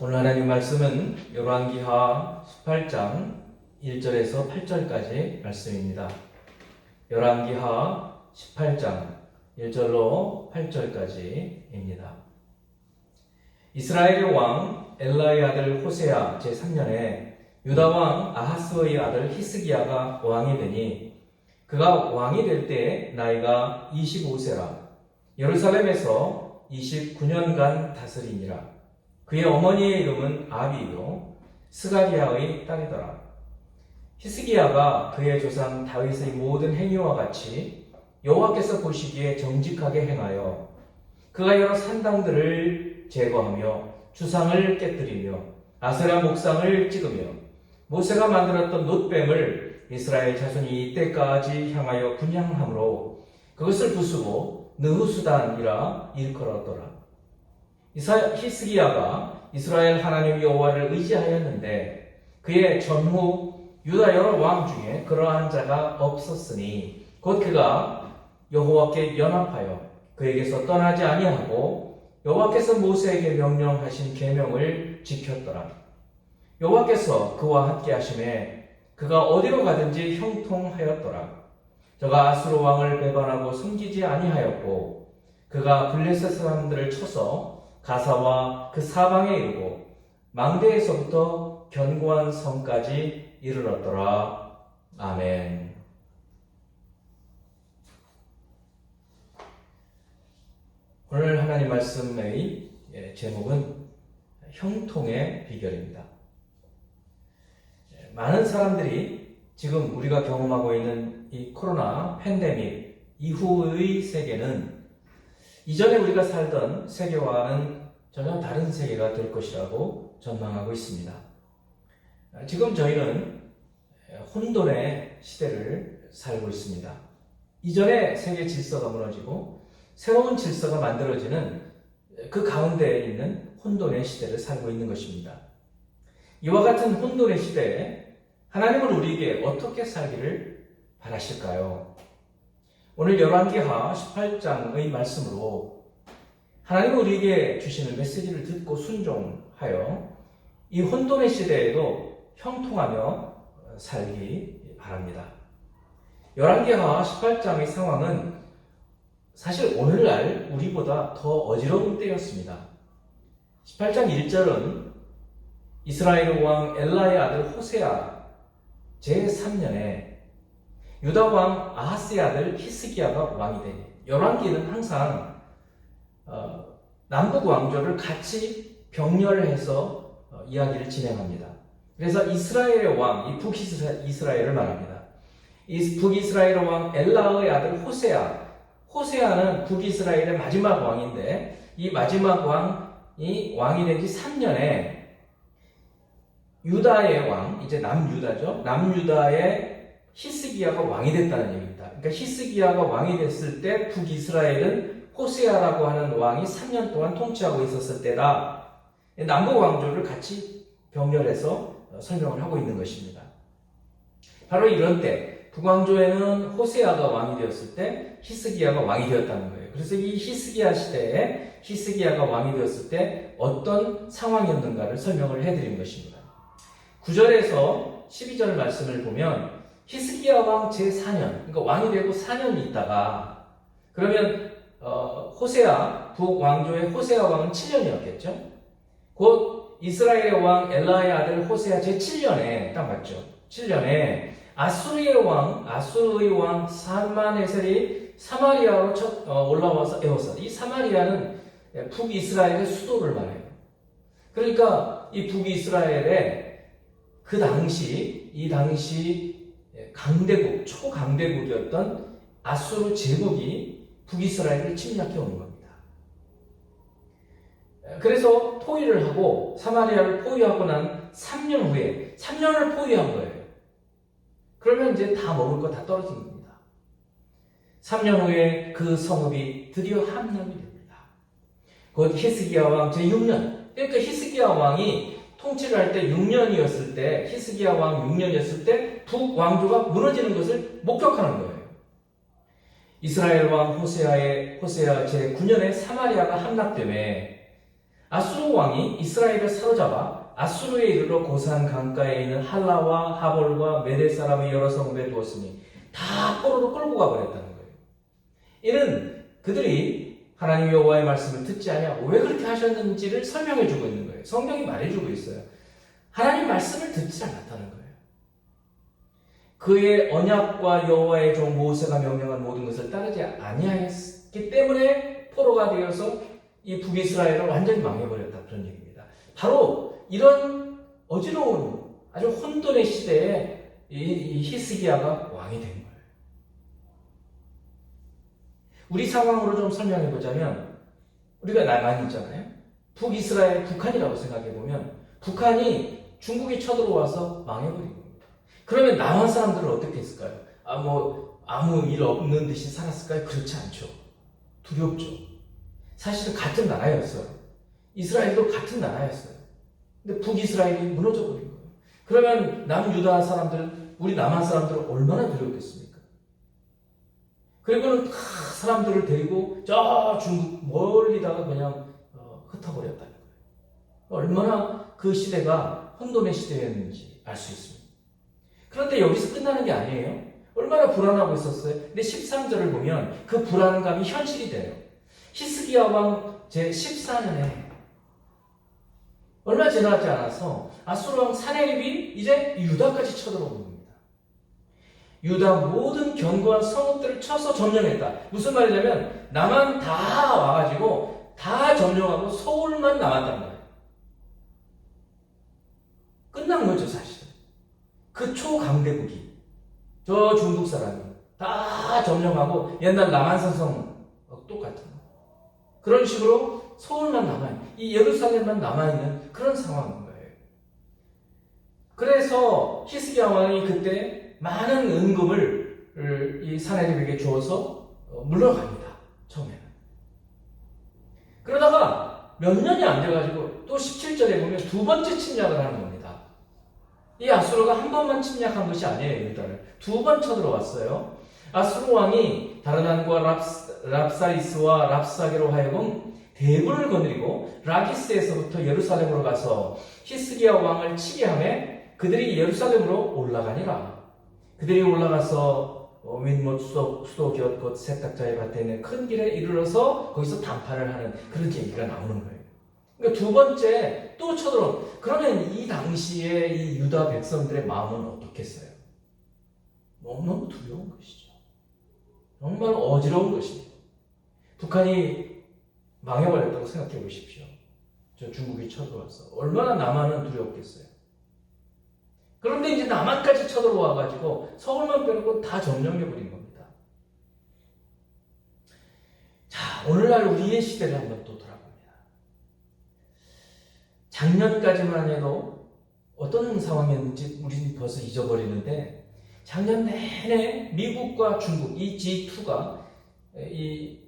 오늘 하나님 말씀은 열왕기하 18장 1절에서 8절까지 말씀입니다. 열왕기하 18장 1절로 8절까지입니다. 이스라엘의 왕 엘라의 아들 호세아 제3년에 유다 왕 아하스의 아들 히스기야가 왕이 되니 그가 왕이 될 때 나이가 25세라 예루살렘에서 29년간 다스리니라. 그의 어머니의 이름은 아비요 스가리아의 딸이더라. 히스기야가 그의 조상 다윗의 모든 행위와 같이 여호와께서 보시기에 정직하게 행하여 그가 여러 산당들을 제거하며 주상을 깨뜨리며 아세라 목상을 찍으며 모세가 만들었던 놋뱀을 이스라엘 자손이 이때까지 향하여 분향함으로 그것을 부수고 느후수단이라 일컬었더라. 히스기야가 이스라엘 하나님 여호와를 의지하였는데 그의 전후 유다 여러 왕 중에 그러한 자가 없었으니 곧 그가 여호와께 연합하여 그에게서 떠나지 아니하고 여호와께서 모세에게 명령하신 계명을 지켰더라. 여호와께서 그와 함께 하심에 그가 어디로 가든지 형통하였더라. 저가 아수르 왕을 배반하고 섬기지 아니하였고 그가 블레셋 사람들을 쳐서 가사와 그 사방에 이르고 망대에서부터 견고한 성까지 이르렀더라. 아멘. 오늘 하나님 말씀의 제목은 형통의 비결입니다. 많은 사람들이 지금 우리가 경험하고 있는 이 코로나 팬데믹 이후의 세계는 이전에 우리가 살던 세계와는 전혀 다른 세계가 될 것이라고 전망하고 있습니다. 지금 저희는 혼돈의 시대를 살고 있습니다. 이전에 세계 질서가 무너지고 새로운 질서가 만들어지는 그 가운데에 있는 혼돈의 시대를 살고 있는 것입니다. 이와 같은 혼돈의 시대에 하나님은 우리에게 어떻게 살기를 바라실까요? 오늘 열왕기하 18장의 말씀으로 하나님은 우리에게 주시는 메시지를 듣고 순종하여 이 혼돈의 시대에도 형통하며 살기 바랍니다. 열왕기하 18장의 상황은 사실 오늘날 우리보다 더 어지러운 때였습니다. 18장 1절은 이스라엘 왕 엘라의 아들 호세아 제3년에 유다 왕 아하스의 아들 히스기야가 왕이 되니 열왕기는 항상 남북 왕조를 같이 병렬해서 이야기를 진행합니다. 그래서 이스라엘의 왕, 이 북이스라엘을 말합니다. 이 북이스라엘의 왕 엘라의 아들 호세아는 북이스라엘의 마지막 왕인데 이 마지막 왕이 된 지 3년에 유다의 왕, 이제 남유다죠. 남유다의 히스기야가 왕이 됐다는 얘기입니다. 그러니까 히스기야가 왕이 됐을 때 북이스라엘은 호세아라고 하는 왕이 3년 동안 통치하고 있었을 때다. 남북 왕조를 같이 병렬해서 설명을 하고 있는 것입니다. 바로 이런 때 북왕조에는 호세아가 왕이 되었을 때 히스기야가 왕이 되었다는 거예요. 그래서 이 히스기야 시대에 히스기야가 왕이 되었을 때 어떤 상황이었는가를 설명을 해드린 것입니다. 9절에서 12절 말씀을 보면 히스기야 왕 제4년, 그러니까 왕이 되고 4년 있다가 그러면 호세아, 북왕조의 호세아 왕은 7년이었겠죠? 곧 이스라엘의 왕 엘라의 아들 호세아 제7년에 딱 맞죠? 7년에 아수르의 왕 살만에셀이 사마리아로 올라와서 에워서 이 사마리아는 북이스라엘의 수도를 말해요. 그러니까 이 북이스라엘의 이 당시 강대국, 초강대국이었던 아수르 제국이 북이스라엘을 침략해 오는 겁니다. 그래서 포위를 하고 사마리아를 포위하고 난 3년 후에 3년을 포위한 거예요. 그러면 이제 다 먹을 거 다 떨어진 겁니다. 3년 후에 그 성읍이 드디어 함락이 됩니다. 곧 히스기야 왕 제6년. 그러니까 히스기야 왕이 통치를 할 때 6년이었을 때, 히스기야 왕 6년이었을 때 북왕조가 무너지는 것을 목격하는 거예요. 이스라엘 왕 호세아 제9년에 사마리아가 함락되매 아수르 왕이 이스라엘을 사로잡아 아수르에 이르러 고산 강가에 있는 할라와 하볼과 메대 사람의 여러 성읍에 두었으니 다 포로로 끌고 가버렸다는 거예요. 이는 그들이 하나님 여호와의 말씀을 듣지 아니하고 왜 그렇게 하셨는지를 설명해 주고 있는 거예요. 성경이 말해주고 있어요. 하나님 말씀을 듣지 않았다는 거예요. 그의 언약과 여호와의 종 모세가 명령한 모든 것을 따르지 아니하였기 때문에 포로가 되어서 이 북이스라엘을 완전히 망해버렸다, 그런 얘기입니다. 바로 이런 어지러운 아주 혼돈의 시대에 이 히스기야가 왕이 된 거예요. 우리 상황으로 좀 설명해 보자면, 우리가 나만 있잖아요. 북이스라엘, 북한이라고 생각해 보면 북한이 중국이 쳐들어와서 망해버린 겁니다. 그러면 남한 사람들은 어떻게 했을까요? 아무 일 없는 듯이 살았을까요? 그렇지 않죠. 두렵죠. 사실은 같은 나라였어요. 이스라엘도 같은 나라였어요. 근데 북이스라엘이 무너져버린 거예요. 그러면 남유다 사람들은, 우리 남한 사람들은 얼마나 두렵겠습니까? 그리고는 다 사람들을 데리고 저 중국 멀리다가 그냥 흩어버렸다는 거예요. 얼마나 그 시대가 혼돈의 시대였는지 알 수 있습니다. 그런데 여기서 끝나는 게 아니에요. 얼마나 불안하고 있었어요. 근데 13절을 보면 그 불안감이 현실이 돼요. 히스기야 왕 제14년에 얼마 지나지 않아서 아수르 왕 사네립이 이제 유다까지 쳐들어오는 겁니다. 유다 모든 견고한 성읍들을 쳐서 점령했다. 무슨 말이냐면 남한 다 와가지고 다 점령하고 서울만 남았단 말이에요. 끝난 거죠, 사실. 그 초강대국이, 저 중국 사람이 다 점령하고 옛날 남한산성 똑같은 거. 그런 식으로 서울만 남아있는, 이 예루살렘만 남아있는 그런 상황인 거예요. 그래서 히스기야 왕이 그때 많은 은금을 이 사네립에게 주어서 물러갑니다. 처음에는. 그러다가 몇 년이 안 돼가지고 또 17절에 보면 두 번째 침략을 하는 겁니다. 이 아수르가 한 번만 침략한 것이 아니에요. 유다를 두 번 쳐들어왔어요. 아수르 왕이 다르단과 랍사리스와 랍사게로 하여금 대군을 거느리고 라기스에서부터 예루살렘으로 가서 히스기야 왕을 치게 하며 그들이 예루살렘으로 올라가니라. 그들이 올라가서 윗못 수도 곁 세탁자의 밭에 있는 큰 길에 이르러서 거기서 단판을 하는 그런 얘기가 나오는 거예요. 그러니까 두 번째 또 쳐들어. 그러면 이 당시에 이 유다 백성들의 마음은 어떻겠어요? 너무너무 두려운 것이죠. 정말 어지러운 것입니다. 북한이 망해버렸다고 생각해 보십시오. 저 중국이 쳐들어와서 얼마나 남한은 두렵겠어요. 그런데 이제 남한까지 쳐들어와가지고 서울만 빼놓고 다 점령해버린 겁니다. 자, 오늘날 우리의 시대를 한번 또 돌아봅니다. 작년까지만 해도 어떤 상황이었는지 우리는 벌써 잊어버리는데, 작년 내내 미국과 중국, 이 G2가 이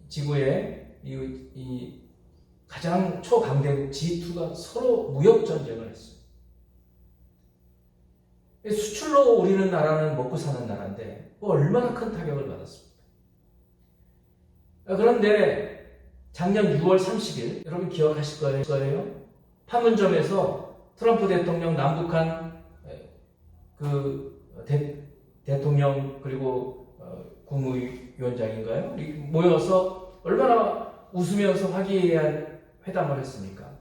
지구의 이 가장 초강대국 G2가 서로 무역전쟁을 했어요. 수출로 우리는 나라는 먹고 사는 나라인데 얼마나 큰 타격을 받았습니까? 그런데 작년 6월 30일 여러분 기억하실 거예요. 판문점에서 트럼프 대통령 남북한 대통령 그리고 국무위원장인가요? 모여서 얼마나 웃으면서 화기애애한 회담을 했습니까?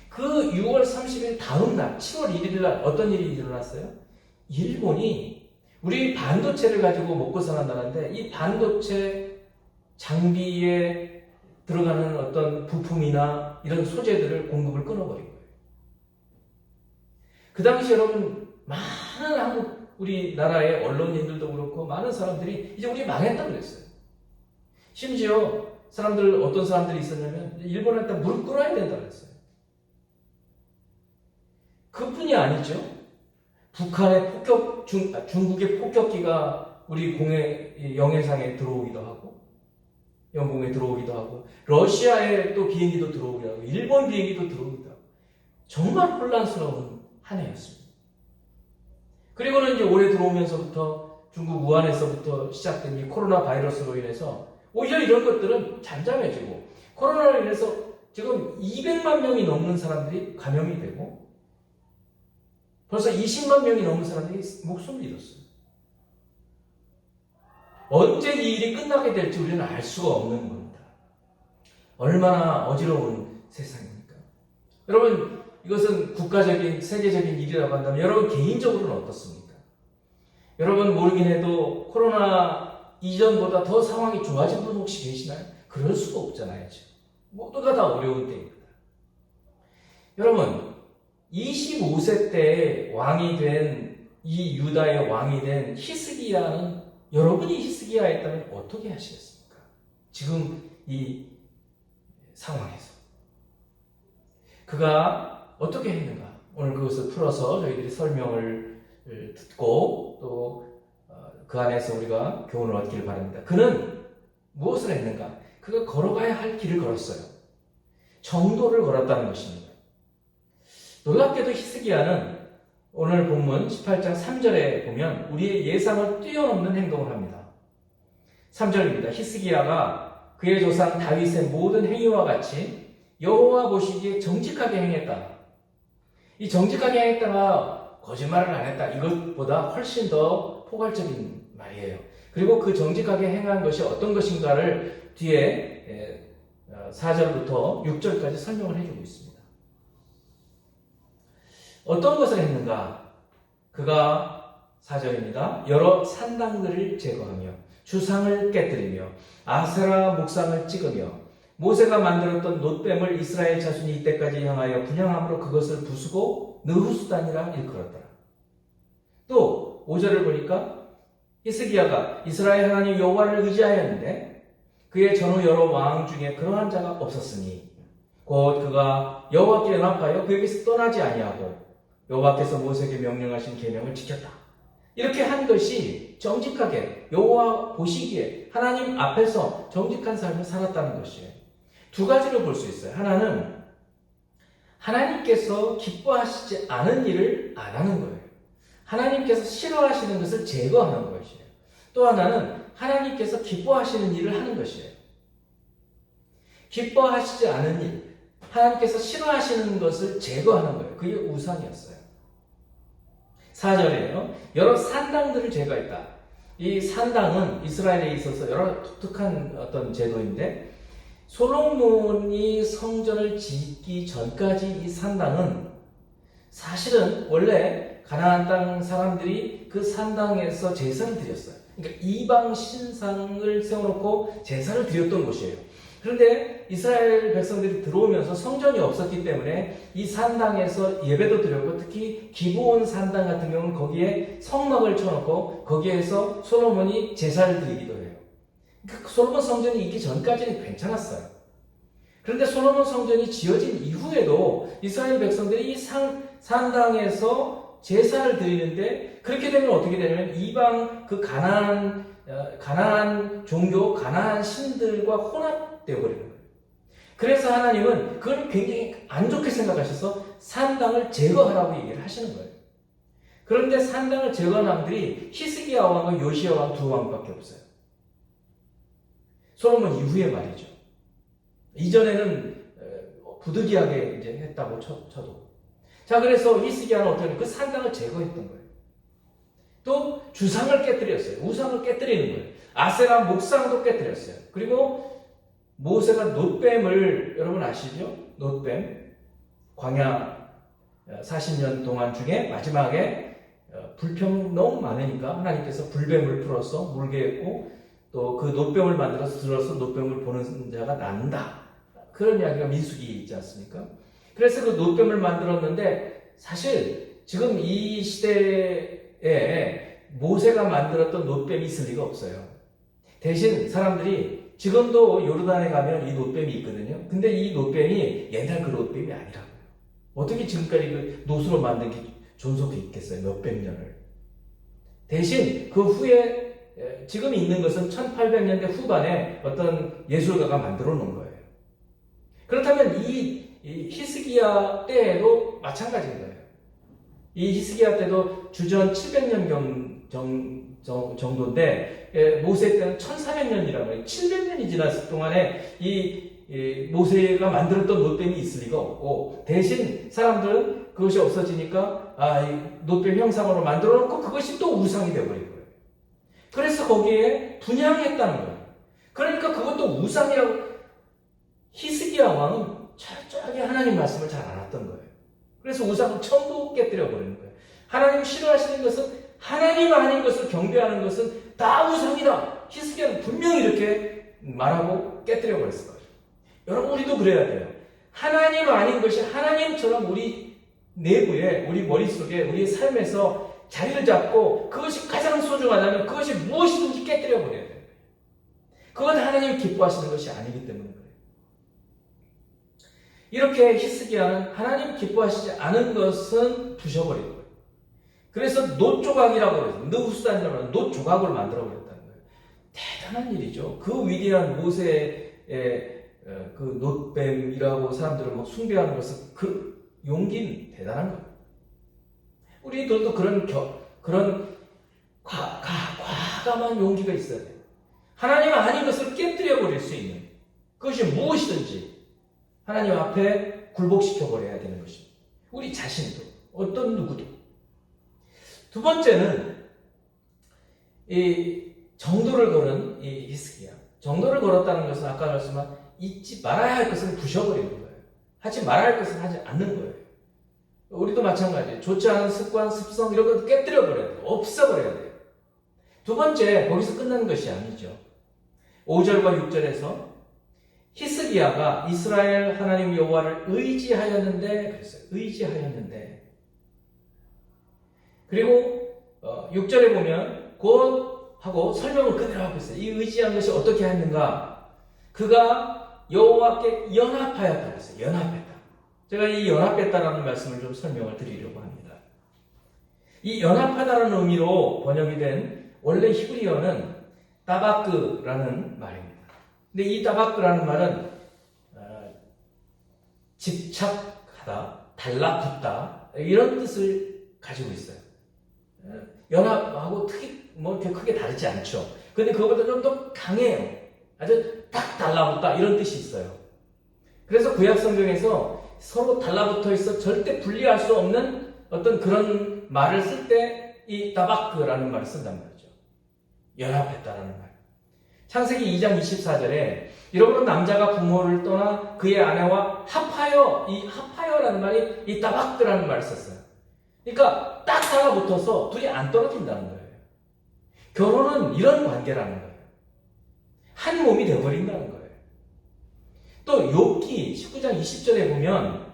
그 6월 30일 다음 날 7월 1일 날 어떤 일이 일어났어요? 일본이 우리 반도체를 가지고 먹고 사는 나라인데 이 반도체 장비에 들어가는 어떤 부품이나 이런 소재들을 공급을 끊어버린 거예요. 그 당시 여러분 많은 한국 우리나라의 언론인들도 그렇고 많은 사람들이 이제 우리 망했다고 그랬어요. 심지어 어떤 사람들이 있었냐면 일본한테 무릎 꿇어야 된다고 그랬어요. 그뿐이 아니죠. 북한의 중국의 폭격기가 우리 영해상에 들어오기도 하고, 영공에 들어오기도 하고, 러시아에 또 비행기도 들어오기도 하고, 일본 비행기도 들어오기도 하고, 정말 혼란스러운 한 해였습니다. 그리고는 이제 올해 들어오면서부터 중국 우한에서부터 시작된 이 코로나 바이러스로 인해서 오히려 이런 것들은 잠잠해지고, 코로나로 인해서 지금 200만 명이 넘는 사람들이 감염이 되고 벌써 20만 명이 넘는 사람들이 목숨을 잃었어요. 언제 이 일이 끝나게 될지 우리는 알 수가 없는 겁니다. 얼마나 어지러운 세상입니까? 여러분, 이것은 국가적인, 세계적인 일이라고 한다면 여러분 개인적으로는 어떻습니까? 여러분 모르긴 해도 코로나 이전보다 더 상황이 좋아진 분 혹시 계시나요? 그럴 수가 없잖아요. 지금. 모두가 다 어려운 때입니다. 여러분, 25세 때 왕이 된 이 유다의 왕이 된 히스기야는 여러분이 히스기야였다면 어떻게 하시겠습니까? 지금 이 상황에서 그가 어떻게 했는가? 오늘 그것을 풀어서 저희들이 설명을 듣고 또 그 안에서 우리가 교훈을 얻기를 바랍니다. 그는 무엇을 했는가? 그가 걸어가야 할 길을 걸었어요. 정도를 걸었다는 것입니다. 놀랍게도 히스기야는 오늘 본문 18장 3절에 보면 우리의 예상을 뛰어넘는 행동을 합니다. 3절입니다. 히스기야가 그의 조상 다윗의 모든 행위와 같이 여호와 보시기에 정직하게 행했다. 이 정직하게 행했다가 거짓말을 안 했다. 이것보다 훨씬 더 포괄적인 말이에요. 그리고 그 정직하게 행한 것이 어떤 것인가를 뒤에 4절부터 6절까지 설명을 해주고 있습니다. 어떤 것을 했는가? 그가 4절입니다. 여러 산당들을 제거하며 주상을 깨뜨리며 아세라 목상을 찍으며 모세가 만들었던 놋뱀을 이스라엘 자손이 이때까지 향하여 분향함으로 그것을 부수고 느후수단이라 일컬었더라. 또 5절을 보니까 히스기야가 이스라엘 하나님 여호와를 의지하였는데 그의 전후 여러 왕 중에 그러한 자가 없었으니 곧 그가 여호와께 연합하여 그에게서 떠나지 아니하고 여호와께서 모세에게 명령하신 계명을 지켰다. 이렇게 한 것이 정직하게 여호와 보시기에 하나님 앞에서 정직한 삶을 살았다는 것이에요. 두 가지로 볼 수 있어요. 하나는 하나님께서 기뻐하시지 않은 일을 안 하는 거예요. 하나님께서 싫어하시는 것을 제거하는 것이에요. 또 하나는 하나님께서 기뻐하시는 일을 하는 것이에요. 기뻐하시지 않은 일, 하나님께서 싫어하시는 것을 제거하는 거예요. 그게 우상이었어요. 4절이에요. 여러 산당들을 제거했다. 이 산당은 이스라엘에 있어서 여러 독특한 어떤 제도인데 솔로몬이 성전을 짓기 전까지 이 산당은 사실은 원래 가나안 땅 사람들이 그 산당에서 제사를 드렸어요. 그러니까 이방 신상을 세워놓고 제사를 드렸던 곳이에요. 그런데 이스라엘 백성들이 들어오면서 성전이 없었기 때문에 이 산당에서 예배도 드렸고 특히 기브온 산당 같은 경우는 거기에 성막을 쳐놓고 거기에서 솔로몬이 제사를 드리기도 해요. 그러니까 솔로몬 성전이 있기 전까지는 괜찮았어요. 그런데 솔로몬 성전이 지어진 이후에도 이스라엘 백성들이 이 산당에서 제사를 드리는데 그렇게 되면 어떻게 되냐면 이방 그 가나안 종교, 가나안 신들과 혼합되어 버리는 거예요. 그래서 하나님은 그걸 굉장히 안 좋게 생각하셔서 산당을 제거하라고 얘기를 하시는 거예요. 그런데 산당을 제거한 왕들이 히스기야 왕과 요시야 왕 두 왕밖에 없어요. 솔로몬 이후에 말이죠. 이전에는 부득이하게 이제 했다고 쳐도. 자, 그래서 히스기야는 어떻게 하냐면 그 산당을 제거했던 거예요. 또 주상을 깨뜨렸어요. 우상을 깨뜨리는 거예요. 아세라 목상도 깨뜨렸어요. 그리고 모세가 놋뱀을 여러분 아시죠? 놋뱀 광야 40년 동안 중에 마지막에 불평 너무 많으니까 하나님께서 불뱀을 풀어서 물게 했고 또 그 놋뱀을 만들어서 들어서 놋뱀을 보는 자가 난다. 그런 이야기가 민수기 있지 않습니까? 그래서 그 놋뱀을 만들었는데 사실 지금 이 시대에 모세가 만들었던 놋뱀이 있을 리가 없어요. 대신 사람들이 지금도 요르단에 가면 이 놋뱀이 있거든요. 근데 이 놋뱀이 옛날 그 놋뱀이 아니라고요. 어떻게 지금까지 그 놋으로 만든 게 존속해 있겠어요? 몇백 년을. 대신 그 후에 지금 있는 것은 1800년대 후반에 어떤 예술가가 만들어 놓은 거예요. 그렇다면 이 히스기야 때에도 마찬가지인 거예요. 이 히스기야 때도 주전 700년 정도인데 모세 때는 1400년이라고 해요. 700년이 지났을 동안에 이 모세가 만들었던 놋뱀이 있을 리가 없고, 대신 사람들은 그것이 없어지니까 이 놋뱀 형상으로 만들어 놓고 그것이 또 우상이 되어버린 거예요. 그래서 거기에 분향했다는 거예요. 그러니까 그것도 우상이라고. 히스기야 왕은 철저하게 하나님 말씀을 잘 알았던 거예요. 그래서 우상을 전부 깨뜨려 버리는 거예요. 하나님 싫어하시는 것은, 하나님 아닌 것을 경배하는 것은 다 우상이다. 히스기야는 분명히 이렇게 말하고 깨뜨려 버렸을 거예요. 여러분, 우리도 그래야 돼요. 하나님 아닌 것이 하나님처럼 우리 내부에, 우리 머릿속에, 우리의 삶에서 자리를 잡고 그것이 가장 소중하다면 그것이 무엇이든지 깨뜨려 버려야 돼요. 그건 하나님이 기뻐하시는 것이 아니기 때문에 그래요. 이렇게 히스기야는 하나님 기뻐하시지 않은 것은 부셔버린 거예요. 그래서 놋조각이라고 그래요. 느후스단이라고 하는 놋조각을 만들어버렸다는 거예요. 대단한 일이죠. 그 위대한 모세의 그 놋뱀이라고 사람들을 막 숭배하는 것은, 그 용기는 대단한 거예요. 우리들도 그런 과감한 용기가 있어야 돼요. 하나님 아닌 것을 깨뜨려 버릴 수 있는, 그것이 무엇이든지 하나님 앞에 굴복시켜 버려야 되는 것입니다. 우리 자신도, 어떤 누구도. 두 번째는 이 정도를 걸은 이 히스기야. 정도를 걸었다는 것은 아까 말씀한 잊지 말아야 할 것을 부셔버리는 거예요. 하지 말아야 할 것은 하지 않는 거예요. 우리도 마찬가지예요. 좋지 않은 습관, 습성 이런 것도 깨뜨려 버려야 돼요. 없애버려야 돼요. 두 번째, 거기서 끝나는 것이 아니죠. 5절과 6절에서 히스기야가 이스라엘 하나님 여호와를 의지하였는데, 그랬어요. 의지하였는데. 그리고 6절에 보면 곧 하고 설명을 그대로 하고 있어요. 이 의지한 것이 어떻게 했는가? 그가 여호와께 연합하였다고 했어요. 연합했다. 제가 이 연합했다라는 말씀을 좀 설명을 드리려고 합니다. 이 연합하다라는 의미로 번역이 된 원래 히브리어는 따바크라는 말입니다. 근데 이 따바크라는 말은 집착하다, 달라붙다 이런 뜻을 가지고 있어요. 연합하고 이렇게 크게 다르지 않죠. 근데 그것보다 좀 더 강해요. 아주 딱 달라붙다 이런 뜻이 있어요. 그래서 구약 성경에서 서로 달라붙어 있어 절대 분리할 수 없는 어떤 그런 말을 쓸 때 이 따바크라는 말을 쓴단 말이죠. 연합했다라는 말. 창세기 2장 24절에 여러분은 남자가 부모를 떠나 그의 아내와 합하여, 이 합하여라는 말이 이 따바크라는 말을 썼어요. 그러니까 딱 달라붙어서 둘이 안 떨어진다는 거예요. 결혼은 이런 관계라는 거예요. 한 몸이 되어버린다는 거예요. 또 욥기 19장 20절에 보면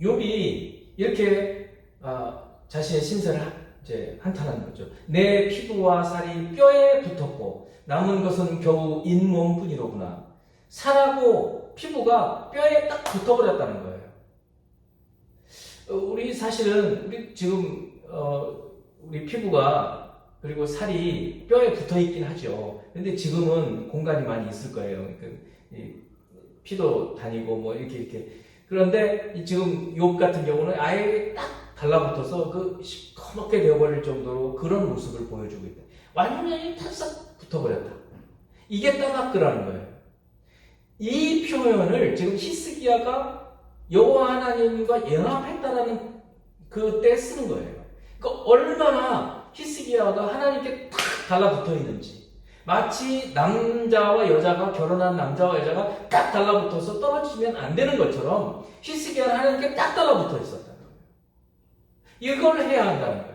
욥이 이렇게 자신의 신세를 이제 한탄하는 거죠. 내 피부와 살이 뼈에 붙었고 남은 것은 겨우 잇몸뿐이로구나. 살하고 피부가 뼈에 딱 붙어버렸다는 거예요. 우리 사실은 우리 지금 우리 피부가 그리고 살이 뼈에 붙어 있긴 하죠. 근데 지금은 공간이 많이 있을 거예요. 피도 다니고 뭐 이렇게. 그런데 지금 욥 같은 경우는 아예 딱 달라붙어서 그 시커멓게 되어버릴 정도로 그런 모습을 보여주고 있다. 완전히 탁싹 붙어버렸다. 이게 따바크라는 거예요. 이 표현을 지금 히스기야가 여호와 하나님과 연합했다라는 그때 쓰는 거예요. 그러니까 얼마나 히스기야가 하나님께 탁 달라붙어 있는지, 마치 남자와 여자가 결혼한 남자와 여자가 딱 달라붙어서 떨어지면 안 되는 것처럼 히스기야는 하나님께 딱 달라붙어 있었다는 거예요. 이걸 해야 한다는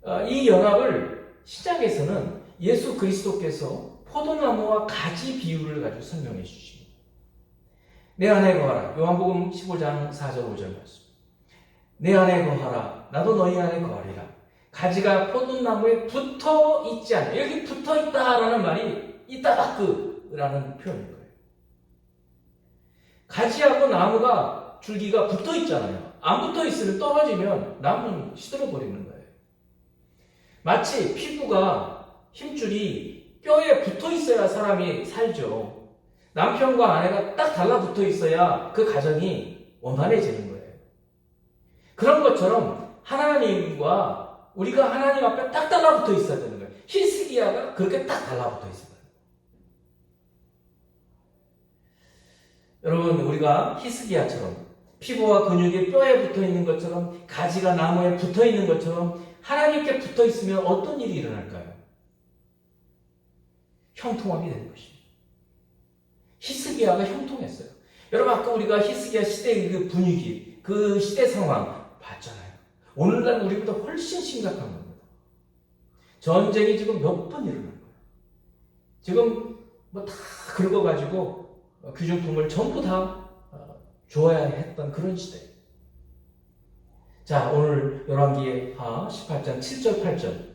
거예요. 이 연합을 시작에서는 예수 그리스도께서 포도나무와 가지 비유를 가지고 설명해 주십니다. 내 안에 거하라. 요한복음 15장 4절 5절 말씀. 내 안에 거하라. 나도 너희 안에 거하리라. 가지가 포도나무에 붙어 있지 않냐. 여기 붙어 있다라는 말이 이따바크라는 표현인 거예요. 가지하고 나무가 줄기가 붙어 있잖아요. 안 붙어 있으면 떨어지면 나무는 시들어 버리는 거예요. 마치 피부가 힘줄이 뼈에 붙어 있어야 사람이 살죠. 남편과 아내가 딱 달라붙어 있어야 그 가정이 원만해지는 거예요. 그런 것처럼 하나님과 우리가 하나님 앞에 딱 달라붙어 있어야 되는 거예요. 히스기야가 그렇게 딱 달라붙어 있어요. 여러분, 우리가 히스기야처럼 피부와 근육이 뼈에 붙어 있는 것처럼 가지가 나무에 붙어 있는 것처럼 하나님께 붙어 있으면 어떤 일이 일어날까요? 형통하게 되는 것입니다. 히스기야가 형통했어요. 여러분, 아까 우리가 히스기야 시대의 그 분위기, 그 시대 상황 봤잖아요. 오늘날 우리보다 훨씬 심각한 겁니다. 전쟁이 지금 몇 번 일어난 거예요. 지금 뭐 다 긁어가지고 귀중품을 전부 다 줘야 했던 그런 시대. 자, 오늘 열왕기하 18장 7절 8절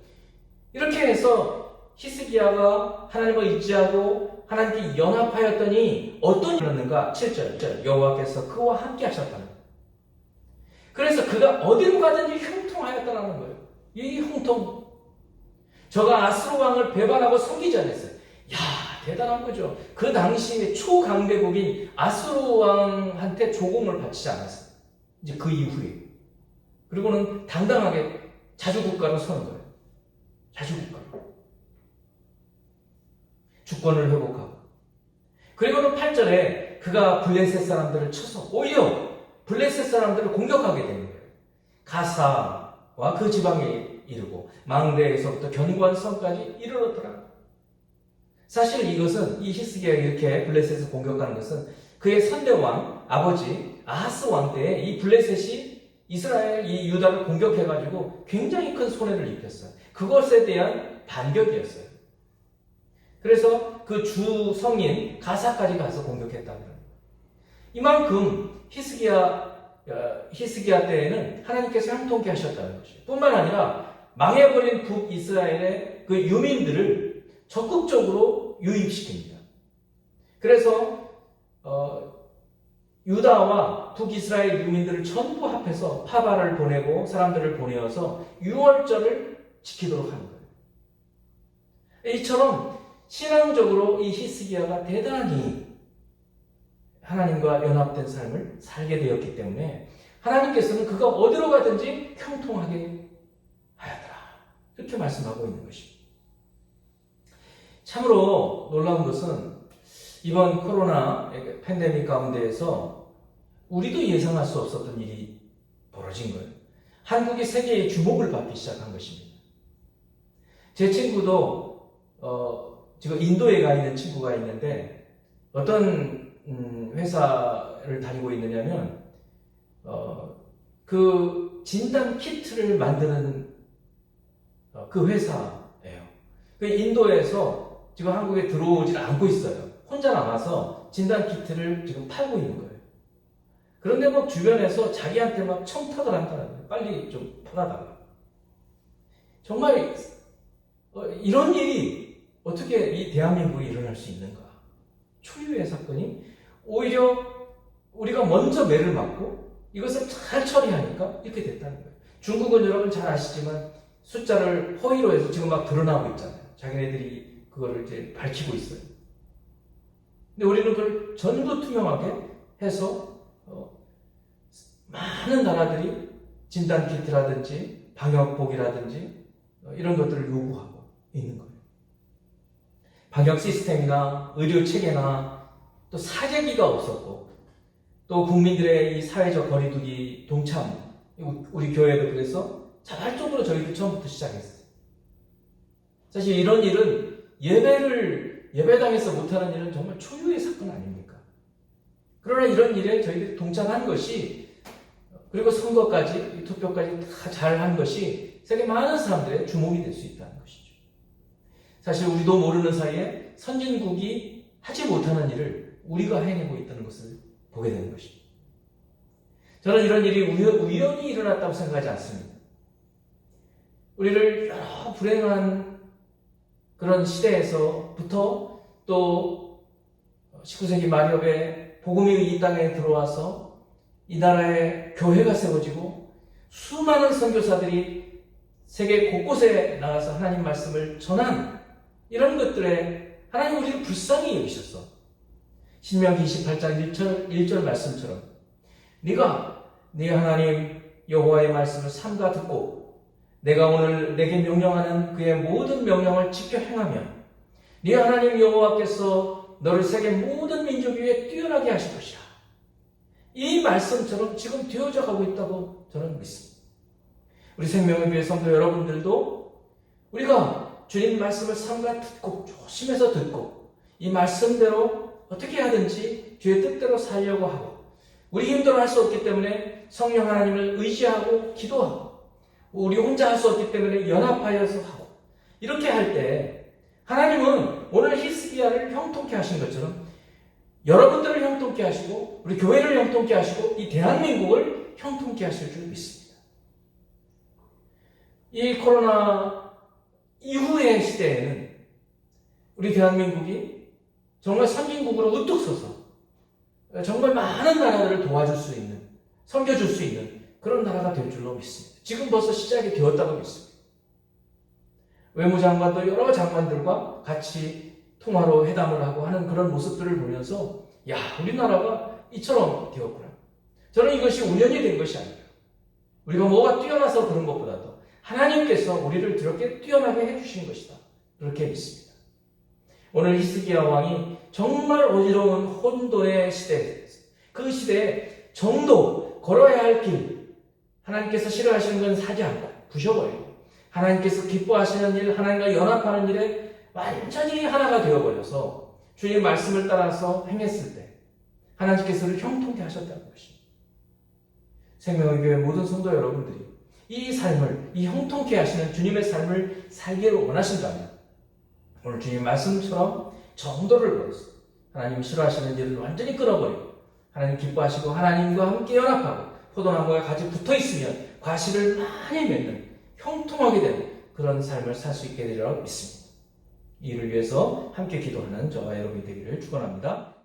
이렇게 해서 히스기야가 하나님을 의지하고 하나님께 연합하였더니 어떤 일이 일어났는가? 7절 여호와께서 그와 함께 하셨다는 거예요. 그래서 그가 어디로 가든지 형통하였다는 거예요. 이 형통. 저가 아스로 왕을 배반하고 섬기지 않았어요. 야, 대단한 거죠. 그 당시에 초강대국인 아스로 왕한테 조공을 바치지 않았어요. 이제 그 이후에. 그리고는 당당하게 자주국가로 서는 거예요. 자주국가로. 주권을 회복하고. 그리고는 8절에 그가 블레셋 사람들을 쳐서 오히려 블레셋 사람들을 공격하게 되는 거예요. 가사와 그 지방에 이르고 망대에서부터 견고한 성까지 이르렀더라. 사실 이것은 이 히스기야가 이렇게 블레셋을 공격하는 것은 그의 선대왕 아버지 아하스 왕 때에 이 블레셋이 이스라엘 이 유다를 공격해가지고 굉장히 큰 손해를 입혔어요. 그것에 대한 반격이었어요. 그래서 그 주 성인 가사까지 가서 공격했다는 거예요. 이만큼 히스기야 때에는 하나님께서 형통케 하셨다는 것이에요. 뿐만 아니라 망해버린 북이스라엘의 그 유민들을 적극적으로 유입시킵니다. 그래서 유다와 북이스라엘 유민들을 전부 합해서 파바를 보내고 사람들을 보내어서 유월절을 지키도록 하는 거예요. 이처럼 신앙적으로 이 히스기야가 대단히 하나님과 연합된 삶을 살게 되었기 때문에 하나님께서는 그가 어디로 가든지 형통하게 하였더라. 이렇게 말씀하고 있는 것입니다. 참으로 놀라운 것은 이번 코로나 팬데믹 가운데에서 우리도 예상할 수 없었던 일이 벌어진 거예요. 한국이 세계의 주목을 받기 시작한 것입니다. 제 친구도 지금 인도에 가 있는 친구가 있는데 어떤 회사를 다니고 있느냐면 그 진단 키트를 만드는 그 회사예요. 그 인도에서 지금 한국에 들어오질 않고 있어요. 혼자 남아서 진단 키트를 지금 팔고 있는 거예요. 그런데 막 주변에서 자기한테 막 청탁을 한다는 거예요. 빨리 좀 팔아달라. 정말 이런 일이 어떻게 이 대한민국에 일어날 수 있는가? 초유의 사건이 오히려 우리가 먼저 매를 맞고 이것을 잘 처리하니까 이렇게 됐다는 거예요. 중국은 여러분 잘 아시지만 숫자를 허위로 해서 지금 막 드러나고 있잖아요. 자기네들이 그거를 이제 밝히고 있어요. 근데 우리는 그걸 전부 투명하게 해서 많은 나라들이 진단키트라든지 방역복이라든지 이런 것들을 요구하고 있는 거예요. 방역 시스템이나 의료 체계나 또 사재기가 없었고 또 국민들의 이 사회적 거리두기 동참 우리 교회도 그래서 자발적으로 저희도 처음부터 시작했어요. 사실 이런 일은 예배당에서 못하는 일은 정말 초유의 사건 아닙니까? 그러나 이런 일에 저희들이 동참한 것이 그리고 선거까지 투표까지 다 잘한 것이 세계 많은 사람들의 주목이 될 수 있다는 것이죠. 사실 우리도 모르는 사이에 선진국이 하지 못하는 일을 우리가 해내고 있다는 것을 보게 되는 것입니다. 저는 이런 일이 우연히 일어났다고 생각하지 않습니다. 우리를 여러 불행한 그런 시대에서부터 또 19세기 말엽에 복음이 이 땅에 들어와서 이 나라에 교회가 세워지고 수많은 선교사들이 세계 곳곳에 나가서 하나님 말씀을 전한 이런 것들에 하나님 우리를 불쌍히 여기셨어. 신명기 28장 1절 말씀처럼 네가 네 하나님 여호와의 말씀을 삼가 듣고 내가 오늘 내게 명령하는 그의 모든 명령을 지켜 행하면 네 하나님 여호와께서 너를 세계 모든 민족 위에 뛰어나게 하실 것이라. 이 말씀처럼 지금 되어져 가고 있다고 저는 믿습니다. 우리 생명의 교회 성도 여러분들도 우리가 주님 말씀을 삼가 듣고 조심해서 듣고 이 말씀대로 어떻게 하든지 주의 뜻대로 살려고 하고 우리 힘대로 할 수 없기 때문에 성령 하나님을 의지하고 기도하고 우리 혼자 할 수 없기 때문에 연합하여서 하고 이렇게 할 때 하나님은 오늘 히스기야를 형통케 하신 것처럼 여러분들을 형통케 하시고 우리 교회를 형통케 하시고 이 대한민국을 형통케 하실 줄 믿습니다. 이 코로나 이후의 시대에는 우리 대한민국이 정말 선진국으로 우뚝 서서 정말 많은 나라들을 도와줄 수 있는, 섬겨줄 수 있는 그런 나라가 될 줄로 믿습니다. 지금 벌써 시작이 되었다고 믿습니다. 외무장관도 여러 장관들과 같이 통화로 회담을 하고 하는 그런 모습들을 보면서 야, 우리나라가 이처럼 되었구나. 저는 이것이 우연이 된 것이 아니라 우리가 뭐가 뛰어나서 그런 것보다도 하나님께서 우리를 그렇게 뛰어나게 해주신 것이다. 그렇게 믿습니다. 오늘 히스기야 왕이 정말 어지러운 혼돈의 시대, 그 시대에 정도 걸어야 할 길, 하나님께서 싫어하시는 건 사지 않고 부셔버리고 하나님께서 기뻐하시는 일, 하나님과 연합하는 일에 완전히 하나가 되어버려서 주님 말씀을 따라서 행했을 때 하나님께서를 형통케 하셨다는 것입니다. 생명의 교회 모든 성도 여러분들이 이 삶을, 이 형통케 하시는 주님의 삶을 살기를 원하신다면 오늘 주님 말씀처럼 정도를 걸어서 하나님 싫어하시는 일을 완전히 끊어버리고 하나님 기뻐하시고 하나님과 함께 연합하고 포도나무가 같이 붙어있으면 과실을 많이 맺는 형통하게 되는 그런 삶을 살 수 있게 되리라고 믿습니다. 이를 위해서 함께 기도하는 저와 여러분이 되기를 축원합니다.